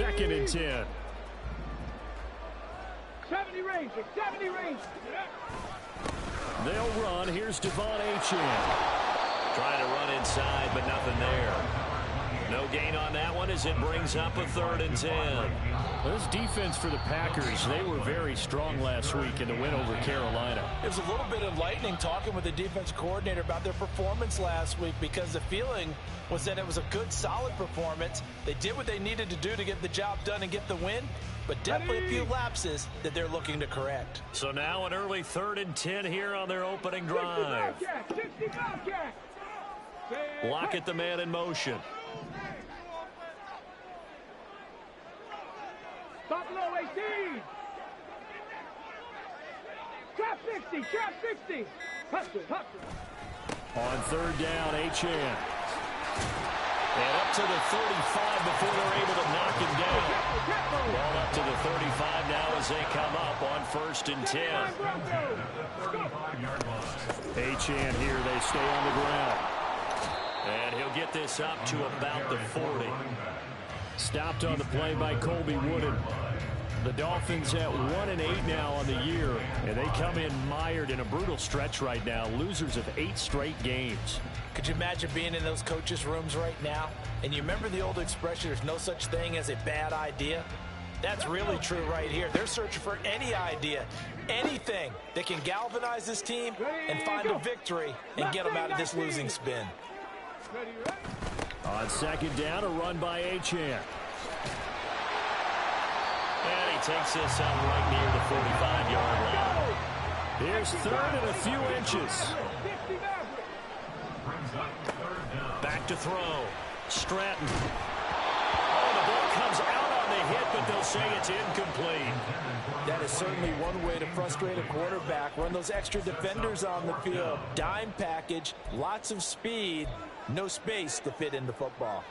2nd and 10. 70 range, 70 range. They'll run. Here's Devon Achane. Trying to run inside, but nothing there. No gain on that one as it brings up a 3rd and 10. Well, this defense for the Packers, they were very strong last week in the win over Carolina. It was a little bit enlightening talking with the defense coordinator about their performance last week, because the feeling was that it was a good, solid performance. They did what they needed to do to get the job done and get the win, but definitely a few lapses that they're looking to correct. So now an early 3rd and 10 here on their opening drive. Lockett the man in motion. Stop low, 18. Trap 60, trap 60. Hustle, hustle. On 3rd down, Achane. And up to the 35 before they're able to knock him down. Ball up to the 35 now as they come up on 1st and 10. Achane here, they stay on the ground. And he'll get this up to about the 40. Stopped on the play by Colby Wooden. The Dolphins at 1-8 now on the year, and they come in mired in a brutal stretch right now, losers of 8 straight games. Could you imagine being in those coaches' rooms right now? And you remember the old expression, there's no such thing as a bad idea? That's really true right here. They're searching for any idea, anything that can galvanize this team and find a victory and get them out of this losing spin. On 2nd down, a run by Achane. And he takes this up right near the 45-yard line. Here's 3rd and a few inches. Back to throw. Stratton. Oh, the ball comes out on the hit, but they'll say it's incomplete. That is certainly one way to frustrate a quarterback. Run those extra defenders on the field. Dime package, lots of speed, no space to fit into football.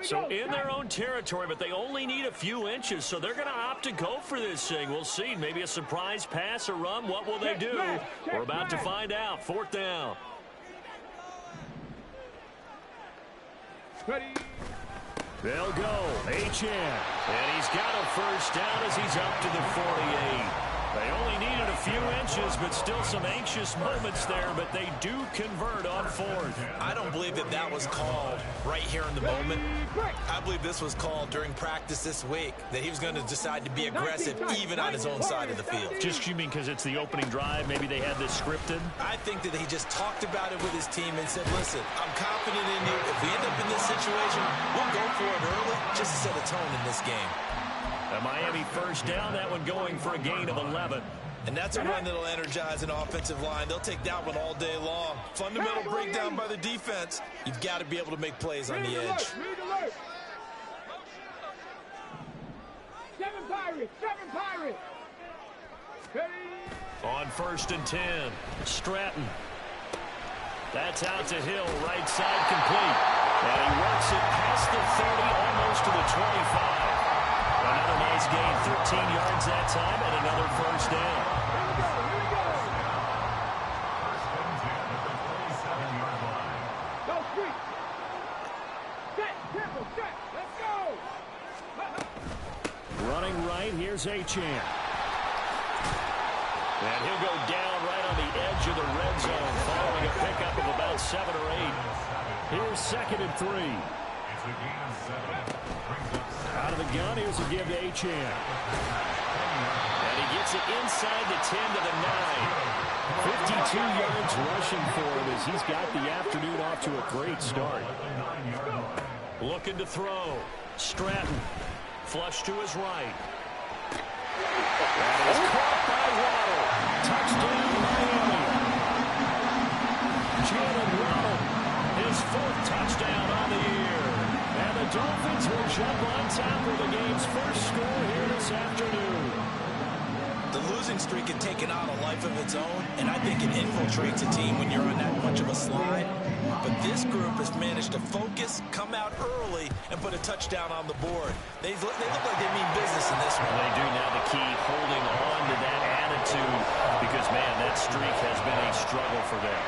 So in their own territory, but they only need a few inches, so they're going to opt to go for this thing. We'll see. Maybe a surprise pass or run. What will they do? We're about to find out. 4th down. Ready. They'll go. Achane. And he's got a 1st down as he's up to the 48. They only needed a few inches, but still some anxious moments there, but they do convert on 4th. I don't believe that that was called right here in the moment. I believe this was called during practice this week, that he was going to decide to be aggressive even on his own side of the field. Just you mean because it's the opening drive, maybe they had this scripted? I think that he just talked about it with his team and said, listen, I'm confident in you. If we end up in this situation, we'll go for it early just to set a tone in this game. A Miami 1st down, that one going for a gain of 11. And that's a run that'll energize an offensive line. They'll take that one all day long. Fundamental breakdown by the defense. You've got to be able to make plays on the edge. 7 Pirates, 7 Pirates. On 1st and 10, Stratton. That's out to Hill, right side complete. And he works it past the 30, almost to the 25. Another nice gain, 13 yards that time, and another 1st down. Here we go. Go, sweet. Set, triple, set. Let's go. Running right, here's Achane. And he'll go down right on the edge of the red zone, following a pickup of about 7 or 8. Here's 2nd and 3. Out of the gun, here's a give to Achane. And he gets it inside the 10 to the 9. 52 yards rushing for him as he's got the afternoon off to a great start. Looking to throw. Stratton. Flush to his right. That is caught by Waddle. Touchdown, Miami. Jalen Waddle, his 4th touchdown on the year. And the Dolphins will jump on top of the game's first score here this afternoon. The losing streak had taken on a life of its own, and I think it infiltrates a team when you're on that much of a slide. But this group has managed to focus, come out early, and put a touchdown on the board. They look like they mean business in this one. They do. Now the key, holding on to that attitude, because, man, that streak has been a struggle for them.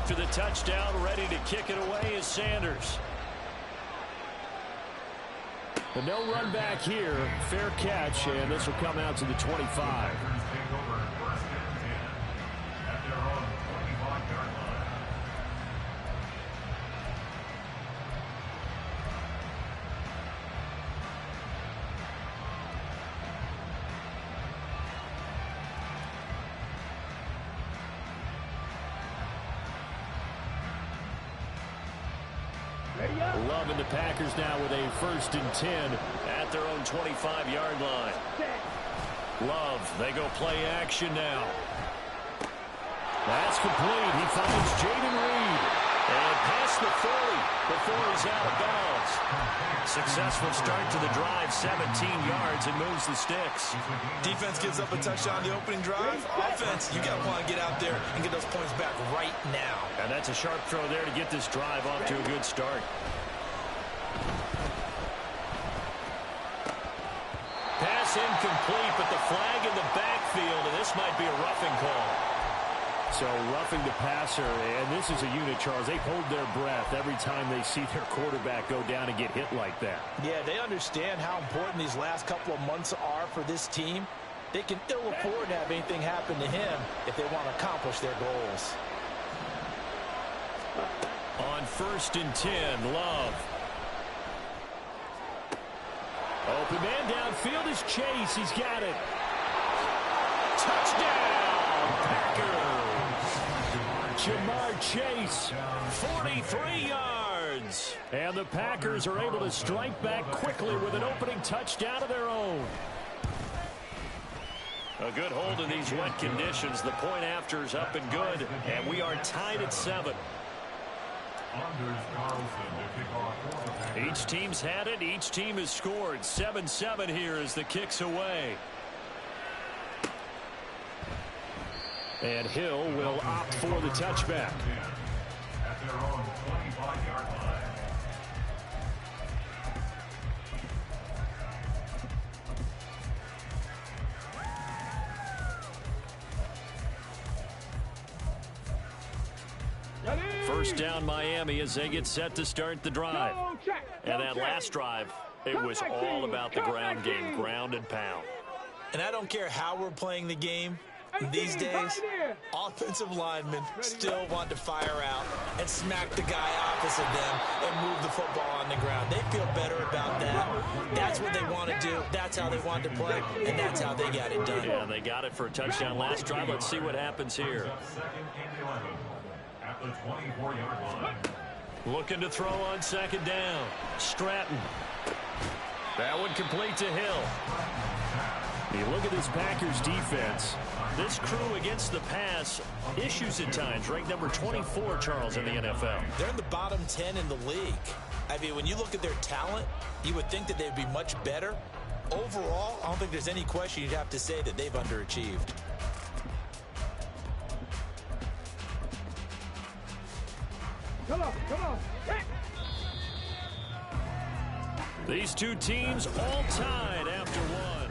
after the touchdown, ready to kick it away is Sanders. But no run back here. Fair catch, and this will come out to the 25. Love and the Packers now with a 1st and 10 at their own 25-yard line. Love, they go play action now. That's complete. He finds Jaden Reed. And past the 40 before he's out of bounds. Successful start to the drive, 17 yards, and moves the sticks. Defense gives up a touchdown the opening drive. Offense, you got to want to get out there and get those points back right now. And that's a sharp throw there to get this drive off to a good start. Pass incomplete, but the flag in the backfield, and this might be a roughing call. So roughing the passer, and this is a unit, Charles. They hold their breath every time they see their quarterback go down and get hit like that. Yeah, they understand how important these last couple of months are for this team. They can ill afford to have anything happen to him if they want to accomplish their goals. On 1st and 10, Love. Open man downfield is Chase. He's got it. Touchdown, Packers. Jamar Chase, 43 yards. And the Packers are able to strike back quickly with an opening touchdown of their own. A good hold in these wet conditions. The point after is up and good, and we are tied at 7. Each team's had it. Each team has scored. 7-7 here as the kick's away. And Hill will opt for the touchback. At their own 25-yard line. First down Miami as they get set to start the drive. And that last drive, it was all about the ground game, ground and pound. And I don't care how we're playing the game. These days, offensive linemen still want to fire out and smack the guy opposite them and move the football on the ground. They feel better about that. That's what they want to do. That's how they want to play, and that's how they got it done. Yeah, they got it for a touchdown last drive. Let's see what happens here. At the 24-yard line. Looking to throw on 2nd down. Stratton. That one complete to Hill. You look at this Packers defense. This crew against the pass, issues at times. Ranked number 24, Charles, in the NFL. They're in the bottom 10 in the league. I mean, when you look at their talent, you would think that they'd be much better. Overall, I don't think there's any question you'd have to say that they've underachieved. Come on. These two teams all tied after one.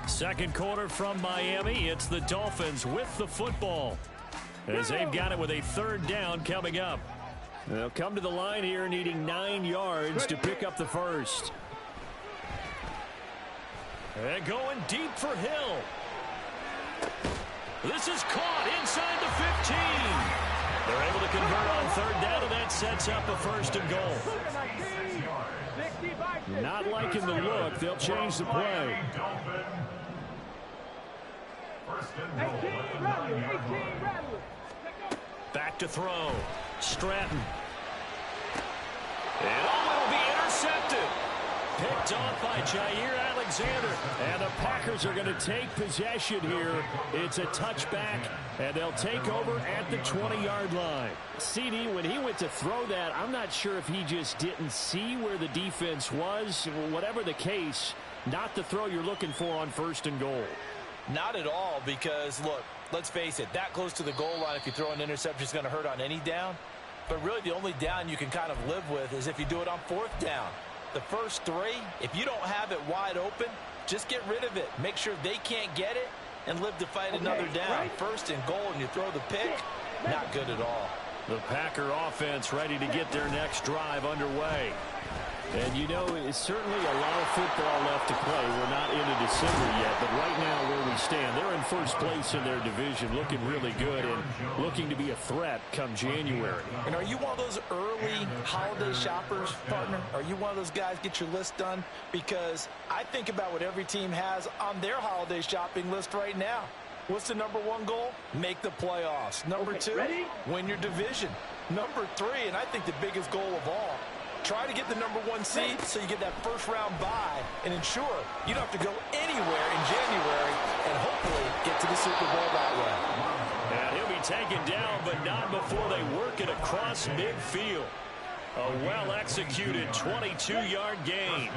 Second quarter from Miami. It's the Dolphins with the football as they've got it with a 3rd down coming up. They'll come to the line here needing 9 yards to pick up the first. And going deep for Hill. This is caught inside the 15. They're able to convert on 3rd down, and that sets up a 1st and goal. Not liking the look. They'll change the play. Back to throw. Stratton. And it'll be intercepted. Picked off by Jair Alexander. And the Packers are going to take possession here. It's a touchback, and they'll take over at the 20-yard line. CD, when he went to throw that, I'm not sure if he just didn't see where the defense was. Whatever the case, not the throw you're looking for on 1st and goal. Not at all, because, look, let's face it, that close to the goal line, if you throw an interception, is going to hurt on any down. But really, the only down you can kind of live with is if you do it on 4th down. The first 3, if you don't have it wide open, just get rid of it. Make sure they can't get it and live to fight another down. 1st and goal, and you throw the pick. Not good at all. The Packer offense ready to get their next drive underway. And, you know, it's certainly a lot of football left to play. We're not into December yet, but right now where we stand, they're in first place in their division, looking really good and looking to be a threat come January. And are you one of those early holiday shoppers, partner? Are you one of those guys get your list done? Because I think about what every team has on their holiday shopping list right now. What's the #1 goal? Make the playoffs. Number 2, win your division. Number 3, and I think the biggest goal of all, try to get the #1 seed so you get that first-round bye and ensure you don't have to go anywhere in January and hopefully get to the Super Bowl that way. And he'll be taken down, but not before they work it across midfield. A well-executed 22-yard gain.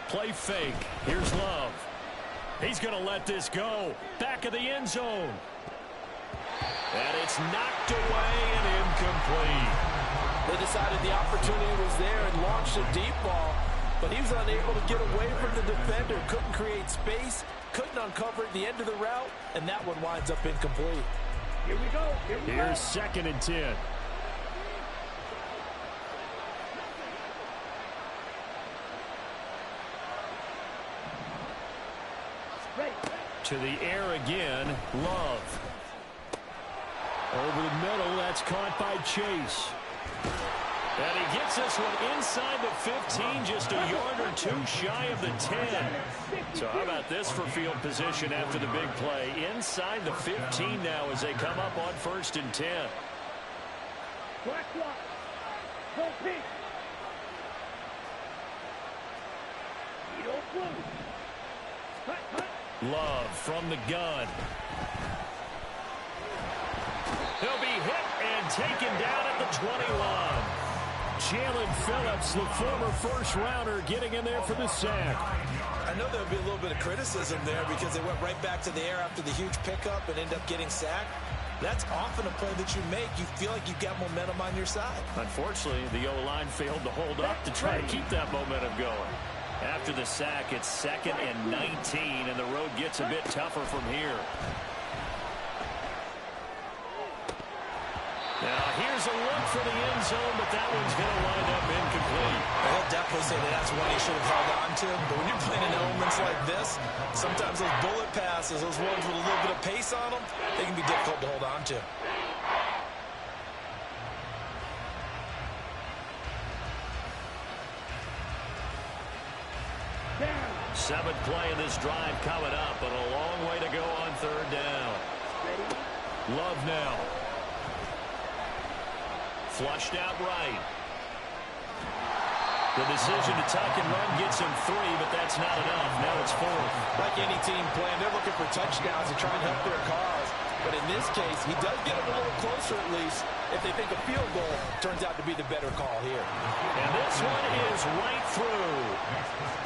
Play fake. Here's Love. He's going to let this go. Back of the end zone. And it's knocked away and incomplete. They decided the opportunity was there and launched a deep ball, but he was unable to get away from the defender, couldn't create space, couldn't uncover at the end of the route, and that one winds up incomplete. Here we go. Here's 2nd and 10. To the air again, Love. Over the middle, that's caught by Chase. And he gets this one inside the 15, just a yard or 2 shy of the 10. So how about this for field position after the big play? Inside the 15 now as they come up on 1st and 10. Black block. Goat Bih. Blue. Cut. Love from the gun. He'll be hit and taken down at the 21. Jalen Phillips, the former first-rounder, getting in there for the sack. I know there'll be a little bit of criticism there because they went right back to the air after the huge pickup and end up getting sacked. That's often a play that you make. You feel like you've got momentum on your side. Unfortunately, the O-line failed to hold up to try to keep that momentum going. After the sack, it's 2nd and 19, and the road gets a bit tougher from here. Now, here's a look for the end zone, but that one's going to wind up incomplete. He'll definitely say that that's one he should have held on to. But when you're playing in elements like this, sometimes those bullet passes, those ones with a little bit of pace on them, they can be difficult to hold on to. Seventh play of this drive coming up, and a long way to go on 3rd down. Love now. Flushed out right. The decision to tuck and run gets him 3, but that's not enough. Now it's 4th. Like any team playing, they're looking for touchdowns to try and help their cause. But in this case, he does get them a little closer at least if they think a field goal turns out to be the better call here. And this one is right through.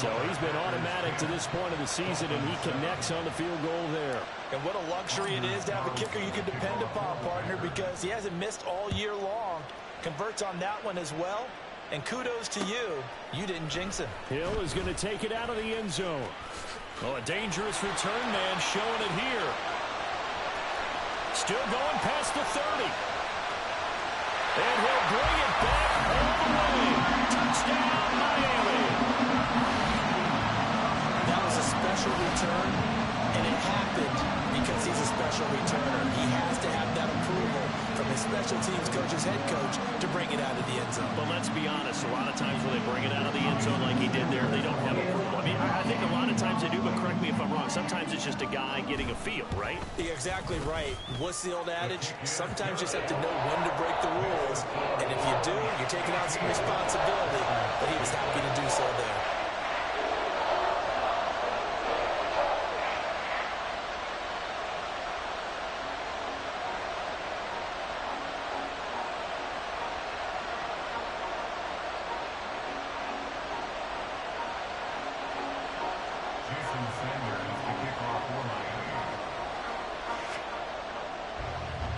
So he's been automatic to this point of the season, and he connects on the field goal there. And what a luxury it is to have a kicker you can depend upon, partner, because he hasn't missed all year long. Converts on that one as well. And kudos to you. You didn't jinx him. Hill is going to take it out of the end zone. Oh, a dangerous return man showing it here. Still going past the 30. And he'll bring it back all the way. Touchdown, Miami. That was a special return, and it happened because he's a special returner. He has to have that approval from his special teams coach's head coach to bring it out of the end zone. But let's be honest, a lot of times when they bring it out of the end zone like he did there, they don't have approval. I mean, I think a lot of times they do, but correct me if I'm wrong. Sometimes it's just a guy getting a feel, right? You're exactly right. What's the old adage? Sometimes you just have to know when to break the rules. And if you do, you're taking on some responsibility. But he was happy to do so there.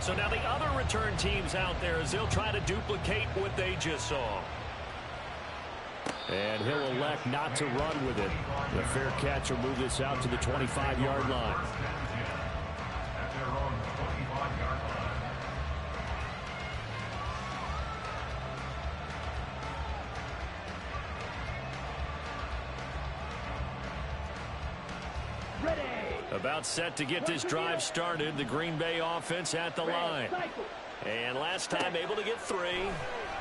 So now the other return teams out there as they'll try to duplicate what they just saw. And he'll elect not to run with it. The fair catch will move this out to the 25-yard line. About set to get this drive started. The Green Bay offense at the line. And last time able to get 3.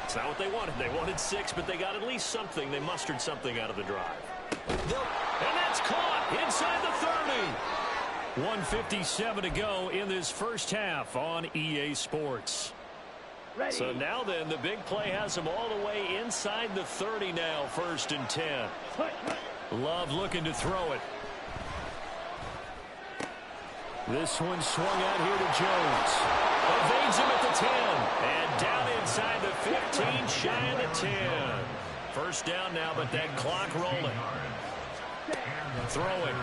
It's not what they wanted. They wanted 6, but they got at least something. They mustered something out of the drive. And that's caught inside the 30. 1:57 to go in this first half on EA Sports. So now then, the big play has them all the way inside the 30 now, 1st and 10. Love looking to throw it. This one swung out here to Jones. Evades him at the 10. And down inside the 15, shy of the 10. First down now, but that clock rolling. Throwing.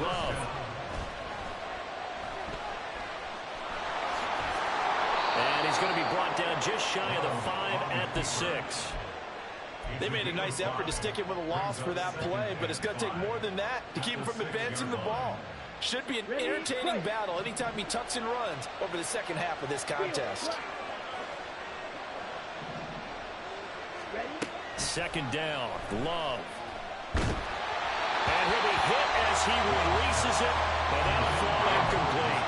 Love. And he's going to be brought down just shy of the 5 at the 6. They made a nice effort to stick him with a loss for that play, but it's going to take more than that to keep him from advancing the ball. Should be an entertaining battle anytime he tucks and runs over the second half of this contest. Second down, Love. And he'll be hit as he releases it, and that'll fall incomplete.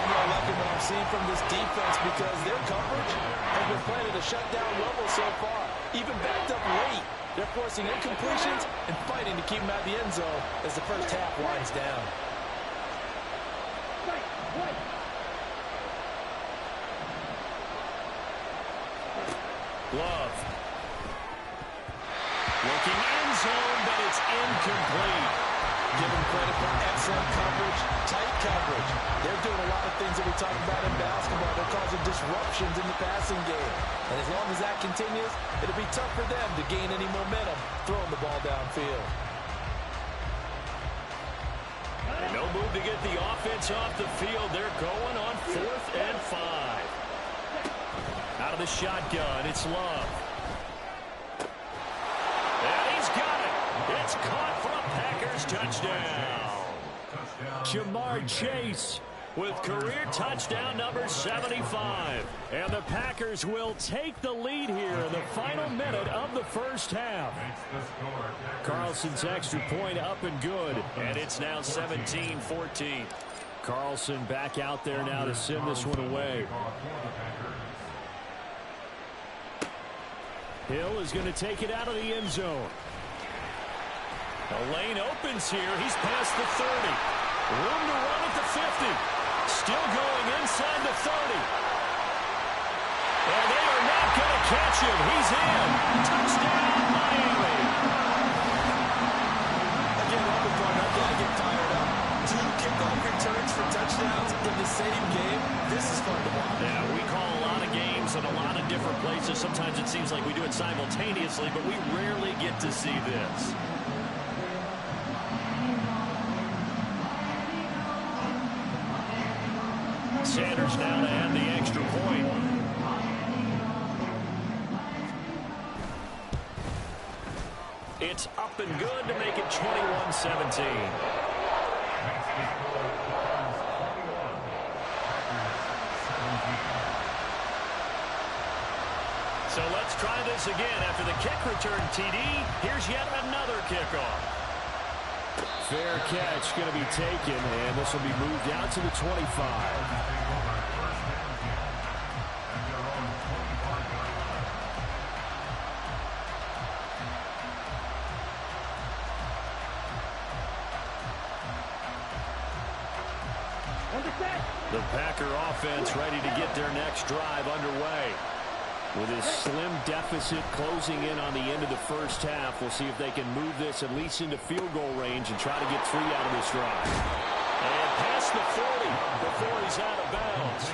I'm not liking what I'm seeing from this defense because their coverage has been playing at a shutdown level so far. Even backed up late, they're forcing incompletions and fighting to keep him out of the end zone as the first half winds down. Love. Looking end zone, but it's incomplete. Give them credit for excellent coverage, tight coverage. They're doing a lot of things that we talk about in basketball. They're causing disruptions in the passing game. And as long as that continues, it'll be tough for them to gain any momentum throwing the ball downfield. And no move to get the offense off the field. They're going on 4th and 5. Out of the shotgun, it's Love. And he's got it. It's caught for a Packers touchdown. Jamar Chase with career touchdown number 75. And the Packers will take the lead here in the final minute of the first half. Carlson's extra point up and good. And it's now 17-14. Carlson back out there now to send this one away. Hill is going to take it out of the end zone. The lane opens here. He's past the 30. Room to run at the 50. Still going inside the 30. And they are not going to catch him. He's in. Touchdown, Miami. Again, on the front, I get fired up. 2 kickoff returns for touchdowns in the same game. This is fun to watch. Yeah, we call a lot of games in a lot of different places. Sometimes it seems like we do it simultaneously, but we rarely get to see this. Sanders now to add the extra point. It's up and good to make it 21-17. So let's try this again. After the kick return TD, here's yet another kickoff. Fair catch going to be taken, and this will be moved out to the 25. The Packer offense ready to get their next drive underway. With his slim deficit closing in on the end of the first half, we'll see if they can move this at least into field goal range and try to get 3 out of this drive. And past the 40 before he's out of bounds.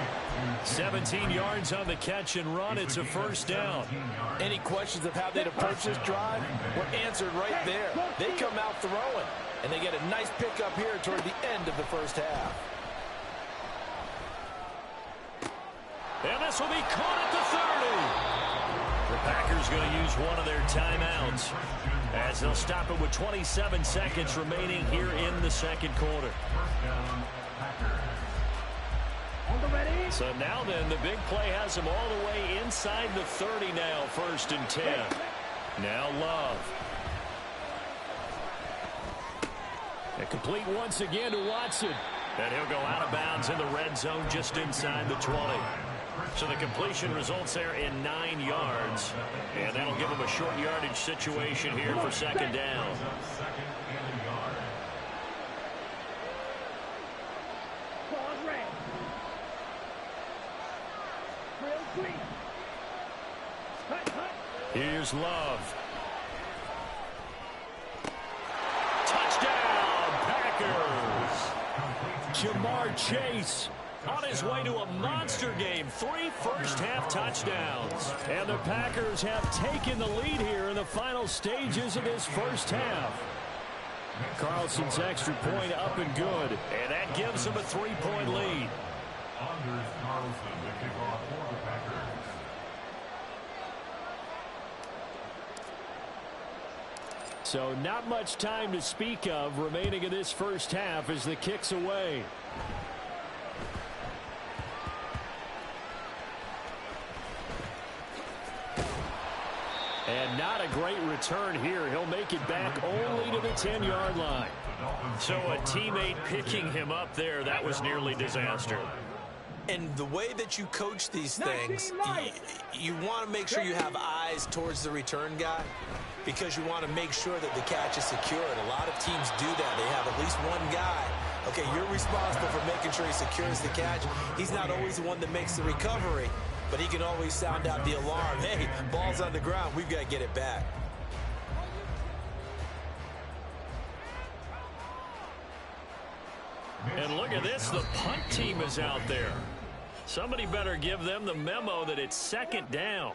17 yards on the catch and run. It's a first down. Any questions of how they'd approach this drive were answered right there. They come out throwing, and they get a nice pickup here toward the end of the first half. And this will be caught at the 30. The Packers is going to use one of their timeouts as they'll stop it with 27 seconds remaining here in the second quarter. So now then, the big play has him all the way inside the 30 now, 1st and 10. Now Love. And complete once again to Watson. And he'll go out of bounds in the red zone just inside the 20. So the completion results there in 9 yards. And that'll give him a short yardage situation here for 2nd down. Here's Love. Touchdown, Packers. Jamar Chase on his way to a monster game. 3 first-half touchdowns. And the Packers have taken the lead here in the final stages of this first half. Carlson's extra point up and good. And that gives them a 3-point lead. Anders Carlson, the kickoff for the Packers. So not much time to speak of remaining in this first half as the kick's away. And not a great return here. He'll make it back only to the 10-yard line. So a teammate picking him up there, that was nearly disaster. And the way that you coach these things, you want to make sure you have eyes towards the return guy because you want to make sure that the catch is secured. A lot of teams do that. They have at least one guy. Okay, you're responsible for making sure he secures the catch. He's not always the one that makes the recovery, but he can always sound out the alarm. Hey, ball's on the ground. We've got to get it back. And look at this. The punt team is out there. Somebody better give them the memo that it's 2nd down.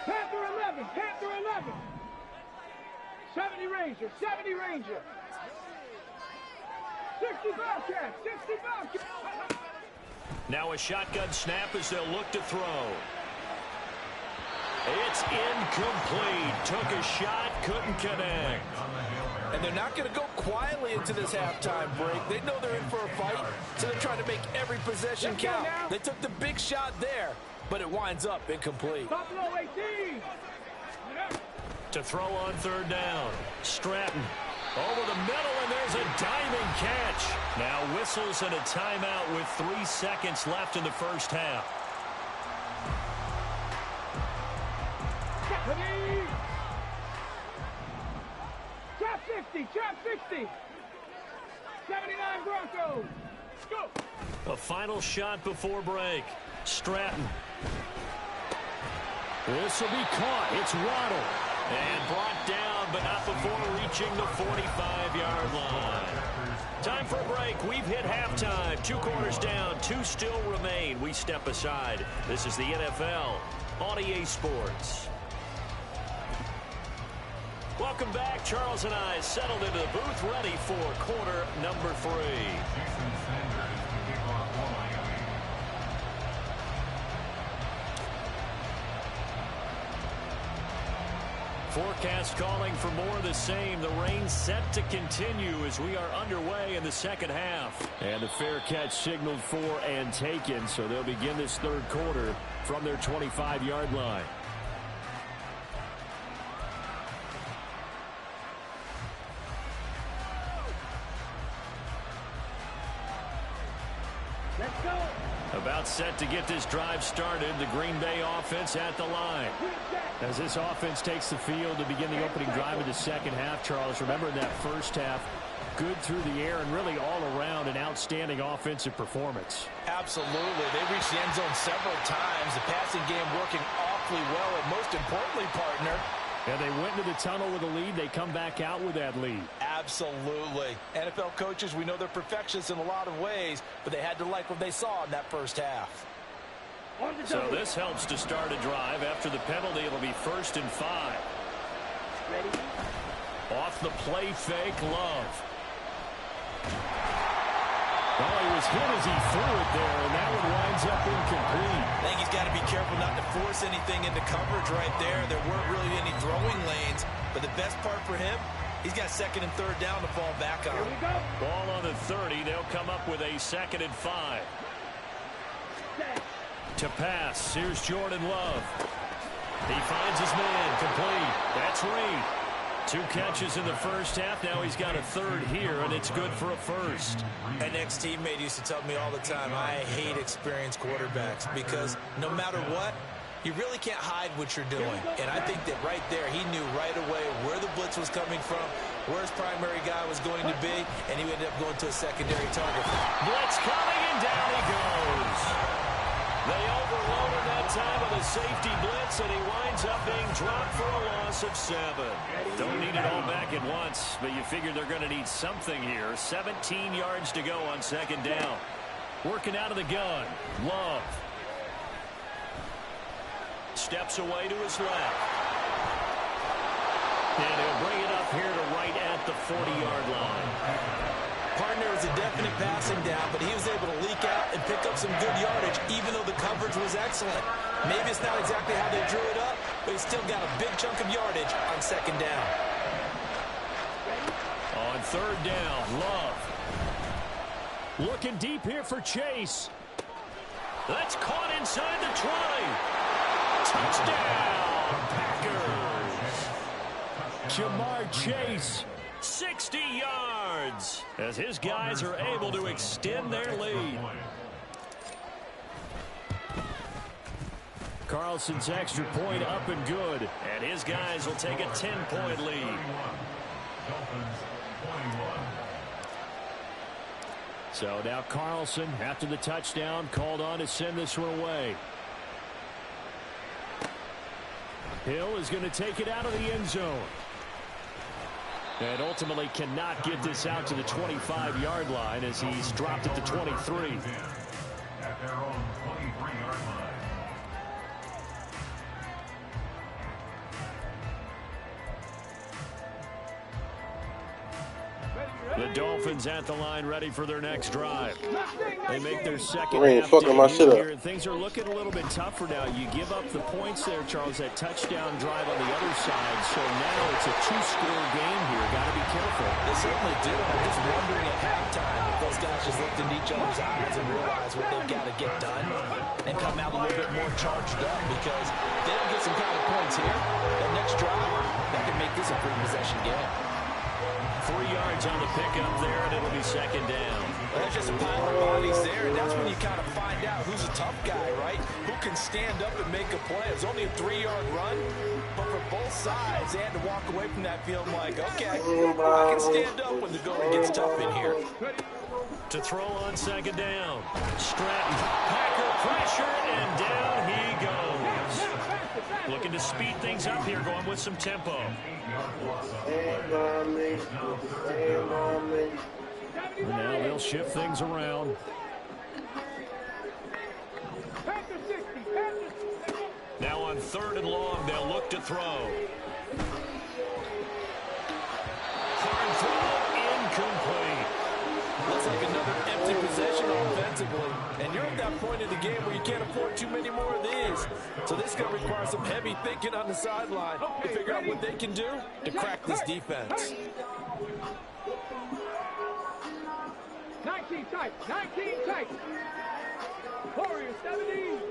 Panther 11, Panther 11. 70 Ranger, 70 Ranger. 60 Bobcat, 60 Bobcat. Now a shotgun snap as they'll look to throw. It's incomplete. Took a shot, couldn't connect. And they're not going to go quietly into this halftime break. They know they're in for a fight, so they're trying to make every possession count. They took the big shot there, but it winds up incomplete. Buffalo 18. To throw on 3rd down. Stratton over the middle, and there's a diving catch. Now whistles and a timeout with 3 seconds left in the first half. Trap 60, trap 60. 79 Broncos. Go. A final shot before break. Stratton. This will be caught. It's Waddle. And brought down, but not before reaching the 45-yard line. Time for a break. We've hit halftime. 2 quarters down. 2 still remain. We step aside. This is the NFL on EA Sports. Welcome back. Charles and I settled into the booth, ready for quarter number 3. Forecast calling for more of the same. The rain set to continue as we are underway in the second half. And the fair catch signaled for and taken, so they'll begin this 3rd quarter from their 25-yard line. Let's go. About set to get this drive started. The Green Bay offense at the line. As this offense takes the field to begin the opening drive of the second half, Charles, remember in that first half, good through the air and really all around an outstanding offensive performance. Absolutely. They reached the end zone several times. The passing game working awfully well, and most importantly, partner, and they went into the tunnel with a lead. They come back out with that lead. Absolutely. NFL coaches, we know they're perfectionists in a lot of ways, but they had to like what they saw in that first half. So this helps to start a drive. After the penalty, it'll be 1st and 5. Ready? Off the play fake, Love. Oh, he was hit as he threw it there, and that one winds up incomplete. I think he's got to be careful not to force anything into coverage right there. There weren't really any throwing lanes, but the best part for him, he's got second and third down to fall back on. Here we go. Ball on the 30. They'll come up with a 2nd and 5. To pass, here's Jordan Love. He finds his man, complete. That's Reed. 2 catches in the first half. Now he's got a 3rd here, and it's good for a 1st. An ex-teammate used to tell me all the time, I hate experienced quarterbacks because no matter what, you really can't hide what you're doing. And I think that right there, he knew right away where the blitz was coming from, where his primary guy was going to be, and he ended up going to a secondary target. Blitz coming, and down he goes. They overloaded that time with a safety blitz, and he winds up being dropped for a loss of 7. Don't need it all back at once, but you figure they're going to need something here. 17 yards to go on 2nd down. Working out of the gun. Love. Steps away to his left. And he'll bring it up here to right at the 40-yard line. Partner was a definite passing down, but he was able to leak out and pick up some good yardage, even though the coverage was excellent. Maybe it's not exactly how they drew it up, but he's still got a big chunk of yardage on 2nd down. On 3rd down, Love. Looking deep here for Chase. That's caught inside the 20. Touchdown, Packers. Jamar Chase. 60 yards as his guys are able to extend their lead. Carlson's extra point up and good, and his guys will take a 10-point lead. So now Carlson, after the touchdown, called on to send this one away. Hill is going to take it out of the end zone. And ultimately cannot get this out to the 25-yard line as he's dropped at the 23. At their own 23-yard line. The Dolphins at the line ready for their next drive. They make their second Rain half fucking my debut shit here, up. and things are looking a little bit tougher now. You give up the points there, Charles, that touchdown drive on the other side. So now it's a 2-score game here. Got to be careful. They certainly do. I'm just wondering at halftime if those guys just looked into each other's eyes and realized what they've got to get done and come out a little bit more charged up, because if they don't get some kind of points here, that next drive, that can make this a 3-possession game. 3 yards on the pickup there, and it'll be 2nd down. Well, there's just a pile of bodies there, and that's when you kind of find out who's a tough guy, right? Who can stand up and make a play. It's only a 3-yard run, but for both sides, they had to walk away from that feeling like, okay, I can stand up when the going gets tough in here. To throw on 2nd down. Stratton, Packer pressure, and down he goes. Looking to speed things up here, going with some tempo. And now they'll shift things around. Now on 3rd and long, they'll look to throw. Hard throw, incomplete. Looks like another empty possession offensively. And you're at that point in the game where you can't afford too many more of these. So this is going to require some heavy thinking on the sideline to figure out what they can do to crack this defense. 19 tight, 19 tight. Warriors, 17.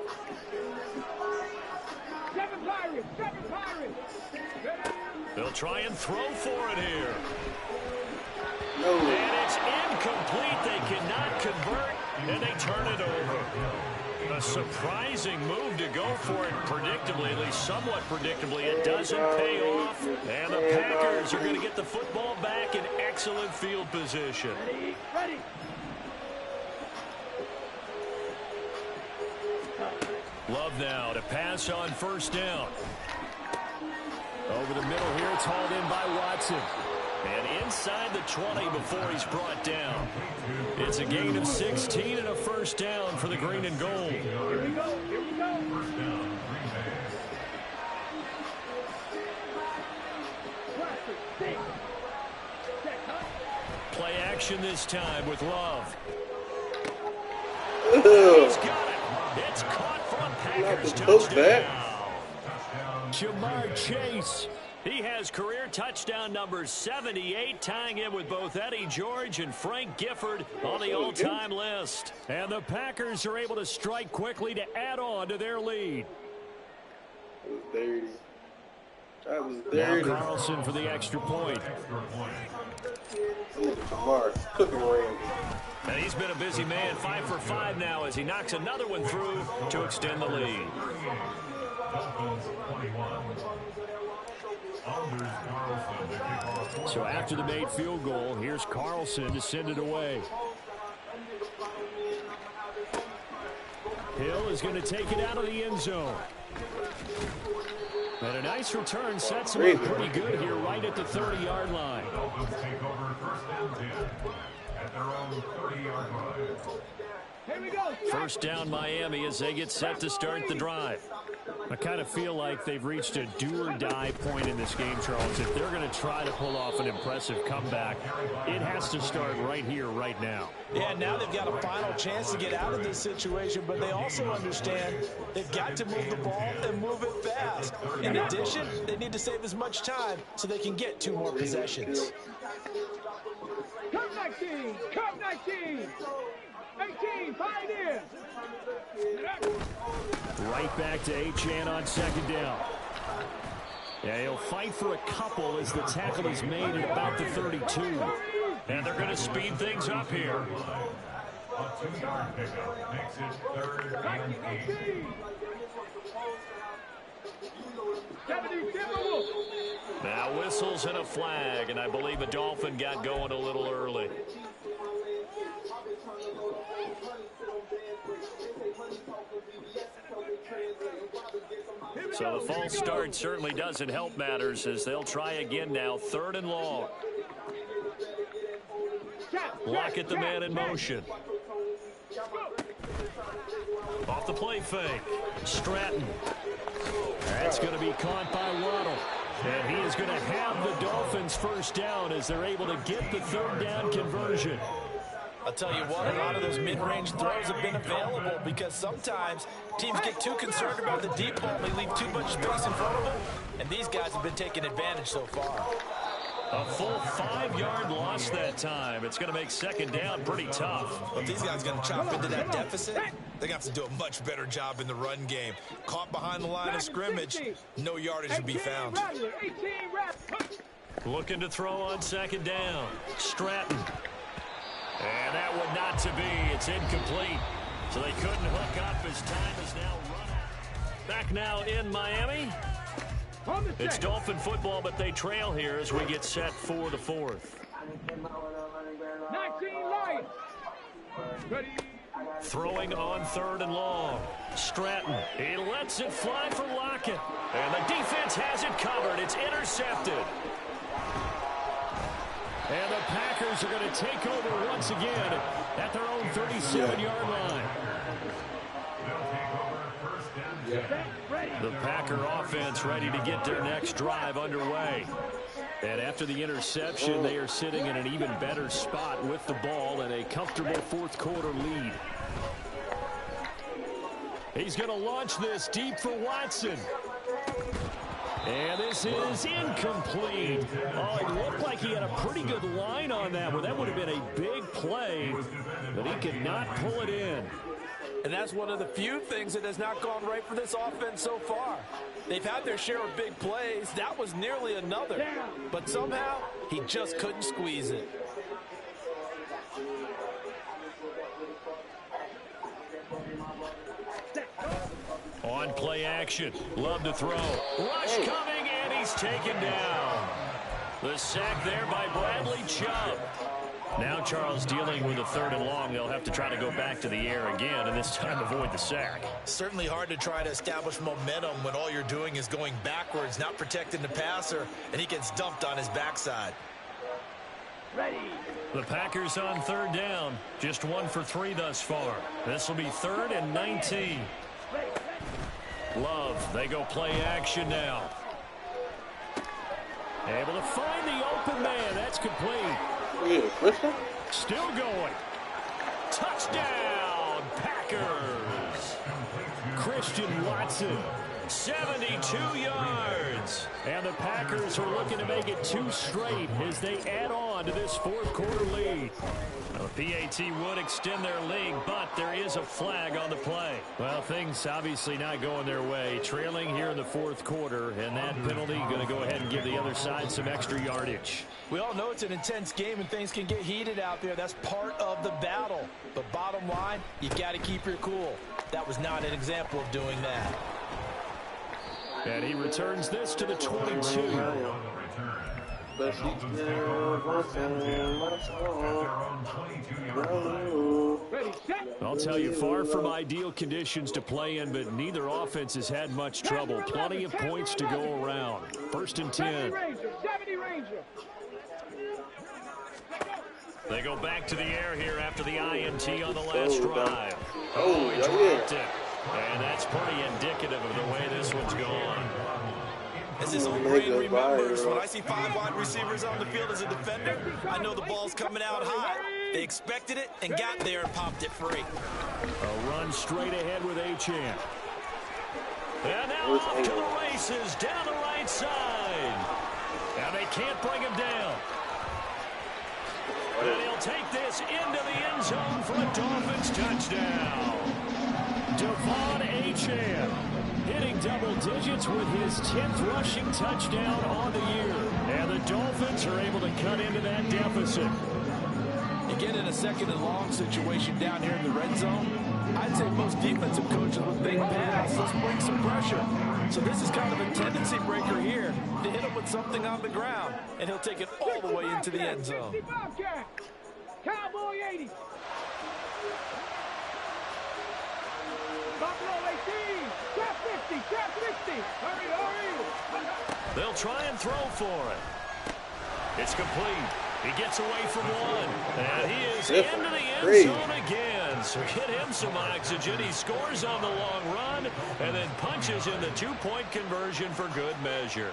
7 Pirates, 7 Pirates. They'll try and throw for it here. No. And it's incomplete. They cannot convert, and they turn it over. A surprising move to go for it predictably, at least somewhat predictably. It doesn't pay off, and the Packers are going to get the football back in excellent field position. Ready. Love now to pass on 1st down. Over the middle here, it's hauled in by Watson. And inside the 20 before he's brought down. It's a gain of 16 and a 1st down for the green and gold. Here we go, here we go. Play action this time with Love. Ugh. He's got it. It's caught for a Packers touchdown. Jamar Chase. He has career touchdown number 78, tying in with both Eddie George and Frank Gifford on the all-time list. And the Packers are able to strike quickly to add on to their lead. That was dirty. Now Carlson for the extra point. Cooking Randy. And he's been a busy man, 5 for 5 now as he knocks another one through to extend the lead. So after the made field goal, here's Carlson to send it away. Hill is going to take it out of the end zone. And a nice return sets him up pretty good here right at the 30-yard line. Here we go. First down Miami as they get set to start the drive. I kind of feel like they've reached a do-or-die point in this game, Charles. If they're going to try to pull off an impressive comeback, it has to start right here, right now. Yeah, now they've got a final chance to get out of this situation, but they also understand they've got to move the ball and move it fast. In addition, they need to save as much time so they can get 2 more possessions. Come 19. Come 19. 18. Pioneer. Right back to Achane on second down. Yeah, he'll fight for a couple as the tackle is made at about the 32. And they're going to speed things up here. A 2-yard pickup makes it 3rd and 8. Now whistles and a flag, and I believe a Dolphin got going a little early. So the false start certainly doesn't help matters as they'll try again now. 3rd and long. Lockett the man in motion. Off the play fake. Stratton. That's going to be caught by Waddle. And he is going to have the Dolphins first down as they're able to get the 3rd down conversion. I'll tell you what, a lot of those mid-range throws have been available because sometimes teams get too concerned about the deep ball and they leave too much space in front of them, and these guys have been taking advantage so far. A full 5-yard loss that time. It's going to make second down pretty tough. But these guys are going to chop into that deficit. They're going to have to do a much better job in the run game. Caught behind the line of scrimmage, no yardage to be found. Looking to throw on second down. Stratton. And that would not to be. It's incomplete. So they couldn't hook up as time is now run out. Back now in Miami. It's Dolphin football, but they trail here as we get set for the 4th. 19 light. Ready. Throwing on 3rd and long. Stratton. He lets it fly for Lockett. And the defense has it covered. It's intercepted. And the Packers are going to take over once again at their own 37-yard line. The Packer offense ready to get their next drive underway. And after the interception, they are sitting in an even better spot with the ball and a comfortable 4th quarter lead. He's going to launch this deep for Watson. And this is incomplete. Oh, it looked like he had a pretty good line on that one. That would have been a big play, but he could not pull it in. And that's one of the few things that has not gone right for this offense so far. They've had their share of big plays. That was nearly another. But somehow, he just couldn't squeeze it. On play action. Love to throw. Rush coming, and he's taken down. The sack there by Bradley Chubb. Now Charles dealing with a 3rd and long. They'll have to try to go back to the air again, and this time avoid the sack. Certainly hard to try to establish momentum when all you're doing is going backwards, not protecting the passer, and he gets dumped on his backside. Ready. The Packers on 3rd down. Just 1 for 3 thus far. This will be 3rd and 19. Love, they go play action now. Able to find the open man. That's complete. Still going. Touchdown, Packers. Christian Watson, 72 yards. And the Packers are looking to make it 2 straight as they add on to this fourth quarter lead. The PAT would extend their lead, but there is a flag on the play. Well, things obviously not going their way. Trailing here in the fourth quarter, and that penalty going to go ahead and give the other side some extra yardage. We all know it's an intense game and things can get heated out there. That's part of the battle. But bottom line, you got to keep your cool. That was not an example of doing that. And he returns this to the 22. I'll tell you, far from ideal conditions to play in, but neither offense has had much trouble. Plenty of points to go around. 1st and 10. They go back to the air here after the INT on the last drive. Oh, he dropped it. And that's pretty indicative of the way this one's gone. As his own brain remembers, when I see 5 wide receivers on the field as a defender, I know the ball's coming out high. They expected it and got there and popped it free. A run straight ahead with Achane. And now off to the races down the right side. Now they can't bring him down. And he'll take this into the end zone for a Dolphins touchdown. Devon Achane hitting double digits with his 10th rushing touchdown on the year. And the Dolphins are able to cut into that deficit. You get in a 2nd and long situation down here in the red zone, I'd say most defensive coaches would think pass. Let's bring some pressure. So this is kind of a tendency breaker here to hit him with something on the ground, and he'll take it all the way into the end zone. Cowboy 80. Trap 50, trap 60. Hurry. They'll try and throw for it. It's complete. He gets away from one. And he is into the end zone again. So get him some oxygen. He scores on the long run and then punches in the 2-point conversion for good measure.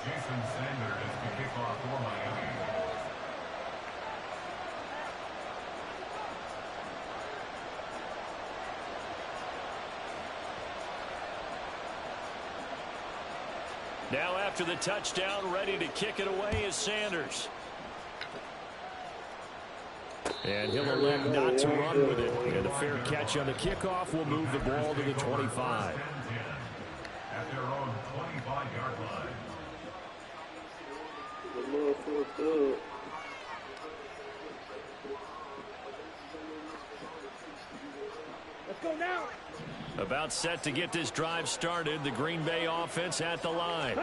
Jason Sanders to kick off for Miami. Now after the touchdown, ready to kick it away is Sanders. And he'll elect not to run with it. And a fair catch on the kickoff will move the ball to the 25. At their own 25-yard line. Let's go now. About set to get this drive started. The Green Bay offense at the line.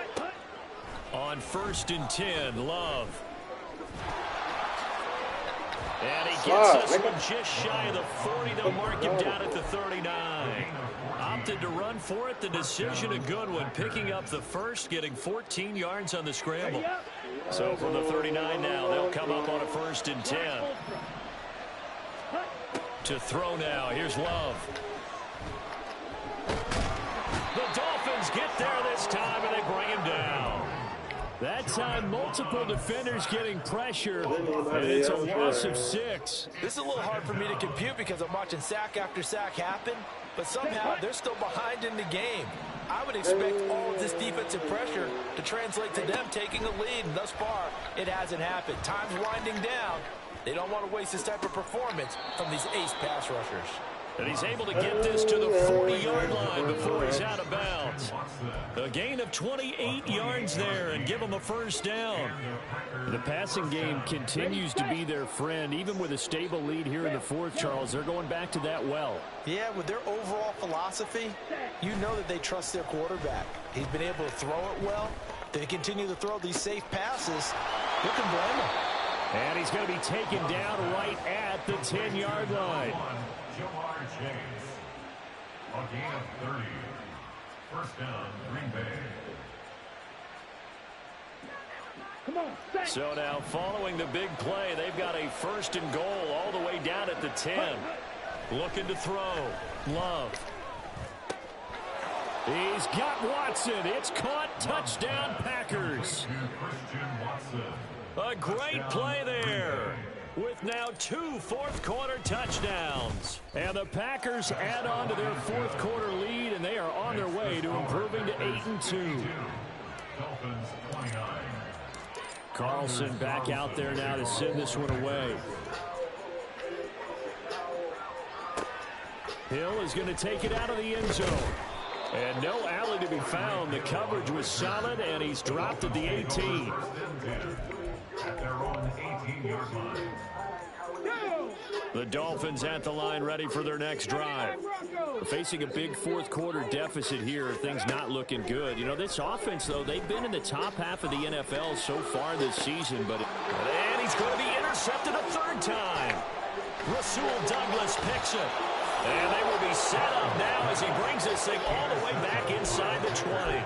On 1st and 10, Love. And he gets this one just shy of the 40. They'll mark him down at the 39. Opted to run for it. The decision a good one. Picking up the first, getting 14 yards on the scramble. So from the 39 now, they'll come up on a 1st and 10. To throw now. Here's Love. The Dolphins get there this time, and they bring him down. That time, multiple defenders getting pressure, and it's a loss of 6. This is a little hard for me to compute because I'm watching sack after sack happen, but somehow they're still behind in the game. I would expect all of this defensive pressure to translate to them taking a lead, and thus far, it hasn't happened. Time's winding down. They don't want to waste this type of performance from these ace pass rushers. And he's able to get this to the 40-yard line before he's out of bounds. A gain of 28 yards there and give him a 1st down. The passing game continues to be their friend. Even with a stable lead here in the 4th, Charles, they're going back to that well. Yeah, with their overall philosophy, you know that they trust their quarterback. He's been able to throw it well. They continue to throw these safe passes. Who can blame him? And he's going to be taken down right at the 10-yard line. A gain of 30. First down, Green Bay. So now following the big play, they've got a 1st and goal all the way down at the 10. Looking to throw. Love. He's got Watson. It's caught. Touchdown, Packers. A great play there, with now 2 fourth-quarter touchdowns. And the Packers add on to their fourth-quarter lead, and they are on their way to improving to 8-2. Dolphins 29. Carlson back out there now to send this one away. Hill is going to take it out of the end zone. And no alley to be found. The coverage was solid, and he's dropped at the 18. At their own 18-yard line. The Dolphins at the line, ready for their next drive. We're facing a big fourth-quarter deficit here. Things not looking good. You know, this offense, though, they've been in the top half of the NFL so far this season. And he's going to be intercepted a 3rd time. Rasul Douglas picks it. And they will be set up now as he brings this thing all the way back inside the 20.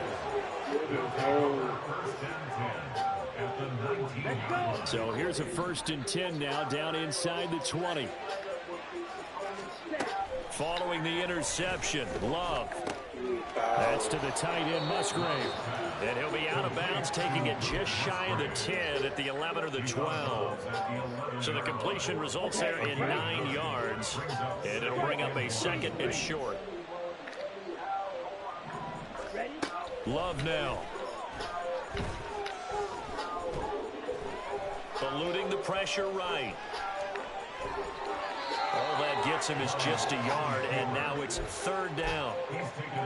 So here's a 1st and 10 now down inside the 20. Following the interception, Love. That's to the tight end, Musgrave. And he'll be out of bounds, taking it just shy of the 10 at the 11 or the 12. So the completion results there in 9 yards. And it'll bring up a 2nd and short. Love now. Eluding the pressure right. All that gets him is just a yard, and now it's 3rd down.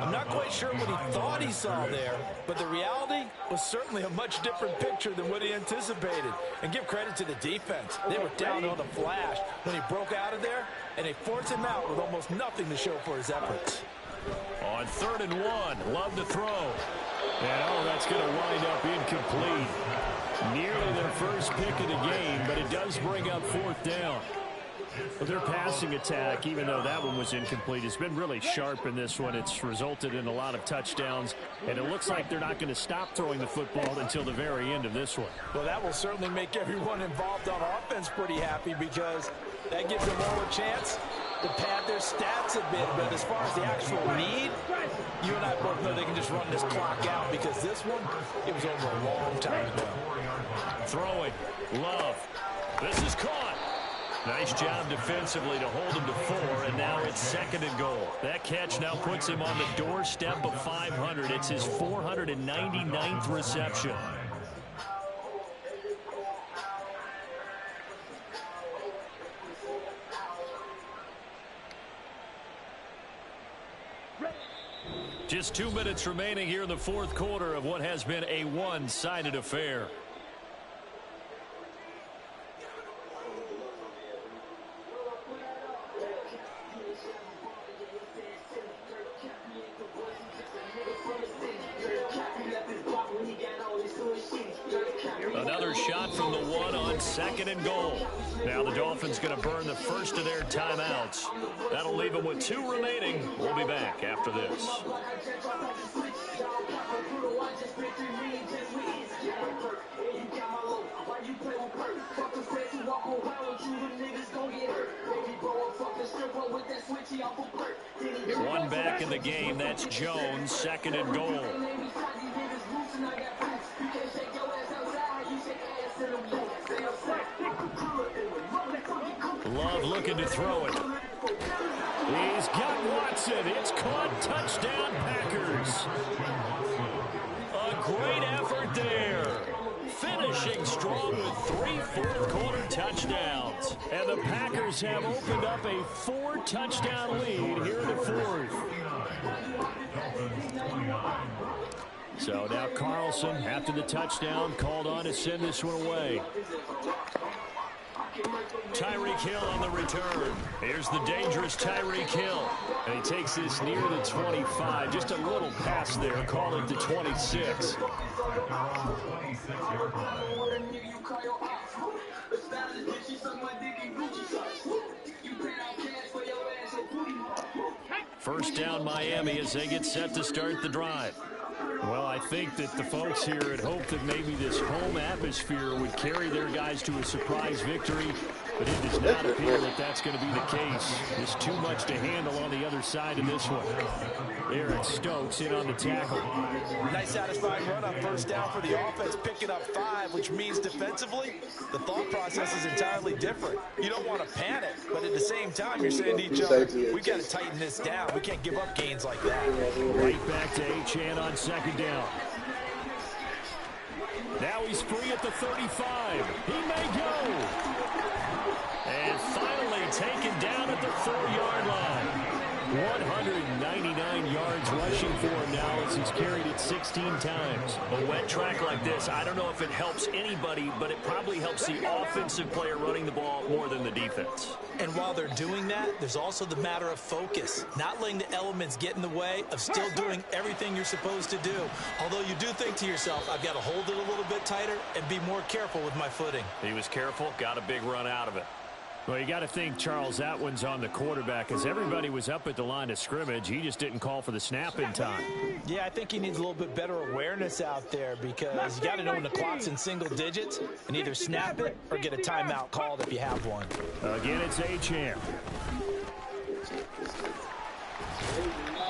I'm not quite sure what he thought he saw there, but the reality was certainly a much different picture than what he anticipated. And give credit to the defense. They were down on the flash when he broke out of there, and they forced him out with almost nothing to show for his efforts. On 3rd and 1, Love to throw. And, that's going to wind up incomplete. Nearly their first pick of the game, but it does bring up 4th down. But their passing attack, even though that one was incomplete, has been really sharp in this one. It's resulted in a lot of touchdowns, and it looks like they're not going to stop throwing the football until the very end of this one. Well, that will certainly make everyone involved on offense pretty happy, because that gives them all a chance to pad their stats a bit. But as far as the actual need, you and I both know they can just run this clock out, because this one, it was over a long time ago. Throwing. Love. This is caught. Nice job defensively to hold him to 4, and now it's 2nd and goal. That catch now puts him on the doorstep of 500. It's his 499th reception. Just 2 minutes remaining here in the fourth quarter of what has been a one-sided affair. Another shot from the 1 on 2nd and goal. Now the Dolphins going to burn the first of their timeouts. That'll leave them with 2 remaining. We'll be back after this. One back in the game. That's Jones. 2nd and goal. Love looking to throw it. He's got Watson. It's caught. Touchdown, Packers. A great effort there. Finishing strong with 3 fourth-quarter touchdowns. And the Packers have opened up a 4-touchdown lead here in the fourth. So now Carlson, after the touchdown, called on to send this one away. Tyreek Hill on the return. Here's the dangerous Tyreek Hill. And he takes this near the 25. Just a little pass there. Call it the 26. First down Miami as they get set to start the drive. Well, I think that the folks here had hoped that maybe this home atmosphere would carry their guys to a surprise victory, but it does not appear that that's going to be the case. There's too much to handle on the other side of this one. Eric Stokes in on the tackle. Nice satisfying run on first down for the offense, picking up 5, which means defensively, the thought process is entirely different. You don't want to panic, but at the same time, you're saying to each other, we got to tighten this down. We can't give up gains like that. Right back to Achane on second down. Now he's free at the 35. He may go. And finally taken down at the 4-yard line. 199 yards rushing for him now as he's carried it 16 times. A wet track like this, I don't know if it helps anybody, but it probably helps the offensive player running the ball more than the defense. And while they're doing that, there's also the matter of focus. Not letting the elements get in the way of still doing everything you're supposed to do. Although you do think to yourself, I've got to hold it a little bit tighter and be more careful with my footing. He was careful, got a big run out of it. Well, you got to think, Charles, that one's on the quarterback. As everybody was up at the line of scrimmage, he just didn't call for the snap in time. Yeah, I think he needs a little bit better awareness out there because you got to know when the clock's in single digits and either snap it or get a timeout called if you have one. Again, it's Achane.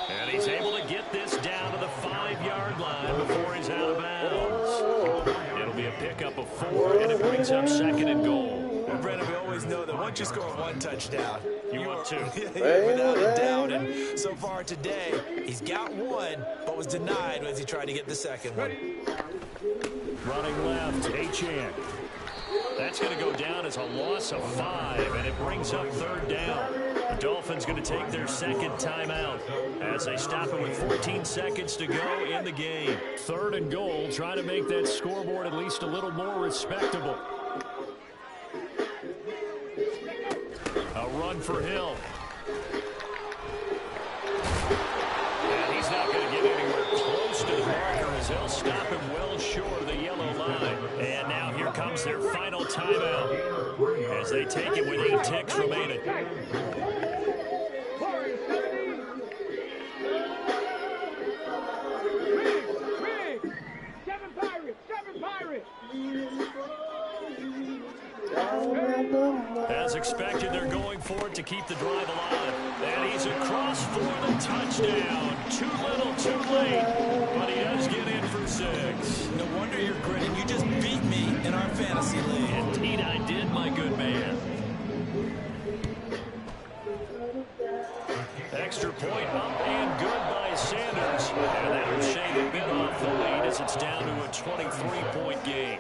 And he's able to get this down to the 5-yard line before he's out of bounds. It'll be a pickup of 4, and it brings up 2nd and goal. Well, Brandon, we always know that once you score 1 touchdown, you want 2. Without a doubt. And so far today, he's got 1, but was denied as he tried to get the 2nd one. Running left, Achane. That's going to go down as a loss of 5, and it brings up 3rd down. The Dolphins going to take their 2nd timeout as they stop it with 14 seconds to go in the game. 3rd and goal, trying to make that scoreboard at least a little more respectable. A run for Hill. And he's not going to get anywhere close to the marker as they'll stop him well short of the yellow line. And now here comes their final timeout as they take it with 8 ticks remaining. As expected, they're going for it to keep the drive alive. And he's across for the touchdown. Too little, too late. But he does get in for 6. No wonder you're grinning. You just beat me in our fantasy league. Indeed, I did, my good man. Extra point up and good by Sanders. And that'll shave a bit off the lead as it's down to a 23-point game.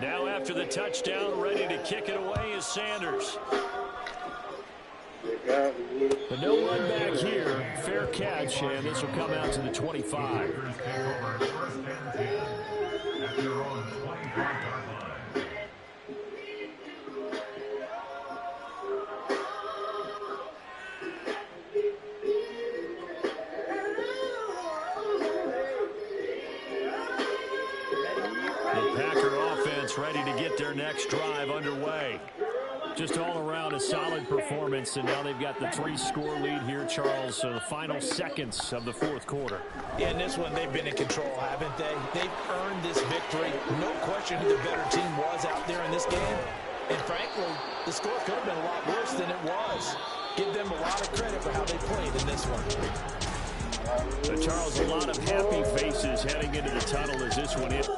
Now after the touchdown, ready to kick it away is Sanders. But no run back here. Fair catch, and this will come out to the 25. Ready to get their next drive underway. Just all around a solid performance, and now they've got the 3-score lead here, Charles. So the final seconds of the 4th quarter. Yeah, in this one, they've been in control, haven't they? They've earned this victory. No question who the better team was out there in this game. And frankly, the score could have been a lot worse than it was. Give them a lot of credit for how they played in this one. But Charles, a lot of happy faces heading into the tunnel as this one is.